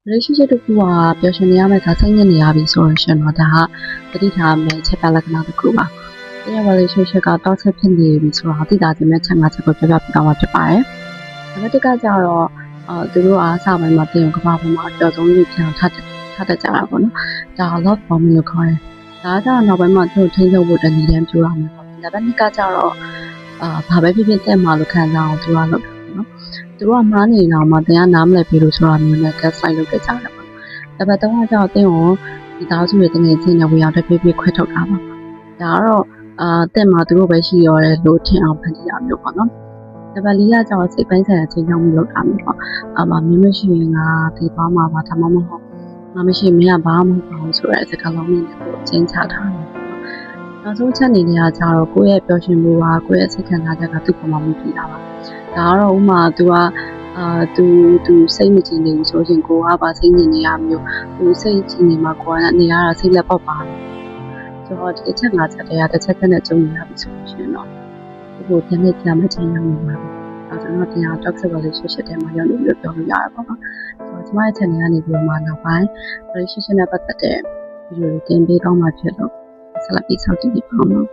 relationship တစ်ခုကပျော်ရွှင်နေရမယ်ဒါစိတ်ညစ်နေရပြီဆိုလို့ရှိရင်တော့ဒါကတတိထားမယ်ချက်ပြလက္ခဏာတစ်ခုပါဒီ relationship ကတောက်ဆက်ဖြစ်နေပြီဆိုတော့သိတာချင်းမဲ့ချက်ငါချက်ကိုပြောပြပြသွားမှာဖြစ်ပါတယ်နံပါတ်1ကကြတော့သူတို့အားစပိုင်းမှာတင်ကဘာပေါ်မှာအကျော်ဆုံးကြီးပြန်ထပ်ကြတာပေါ့နော်ဒါ love bombing လို့ခေါ်တယ်ဒါကနောက်ပိုင်းမှာသူ့ထိန်းချုပ်ဖို့တနည်းတမ်းပြောရမှာပေါ့နံပါတ်2ကကြတော့ဘာပဲဖြစ်ဖြစ်တက်မှာလို့ခံစားအောင်သူကလုပ်တယ်နော်သူတို့ကမှားနေတော့မှတင်ကနားမလည်ပြီလို့ဆိုတာမျိုးနဲ့ gaslight လုပ်ကြတယ်ပေါ့နံပါတ်3ကကြတော့တင်ကိုဒီသားစုရဲ့တငယ်ချင်းနဲ့ဝေရောက်တဲ့ပြခွဲထုတ်တာပါဒါကတော့တက်မှာသူတို့ပဲရှိရောတယ်လို့ထင်အောင်ဖန်တီးရမျိုးပေါ့နော်နံပါတ်4ကကျတော့စိတ်ပိုင်းဆိုင်ရာချင်းချောင်းမှုလုပ်တာမျိုးပေါ့မင်းမရှိရင်ငါဒီပေါင်းမှာပါဒါမှမဟုတ်ငါမရှိမင်းကဘာမှမဟုတ်ဘူးဆိုတဲ့စကားလုံးနဲ့ကိုအချင်းချထားတယ်နောက်ဆုံးချက်အနေနဲ့ကကျတော့ကိုယ့်ရဲ့ပျော်ရွှင်မှုကကိုယ့်ရဲ့စိတ်ခံစားချက်ကသူ့ပုံမှန်မပြီးတာပါဒါကတော့ဥမာသူကသူစိတ်မကြည်နေဘူးဆိုရင်ကိုကပါစိတ်ညစ်နေရမျိုးသူစိတ်ကြည်နေမှာကိုကနေရတာစိတ်လက်ပေါက်ပါဆိုတော့ဒီအချက်၅ချက်တည်းကတစ်ချက်နဲ့ကျုံနေရပြီဆိုရှင်တော့ဒီပြန်နေကြမှာချင်းရောက်နေမှာပေါ့ကျွန်တော်တရား toxic relationship ထဲမှာရောက်နေလို့ပြောလို့ရတယ်ပေါ့နော်ဆိုတော့ကျွန်မရဲ့ channel ကနေပြီးတော့မှနောက်ပိုင်း relationship နဲ့ပတ်သက်တဲ့ဗီဒီယိုတွေတင်ပေးတော့မှာဖြစ်လို့ဆက်လက်ပြီးစောင့်ကြည့်နေပါဦးနော်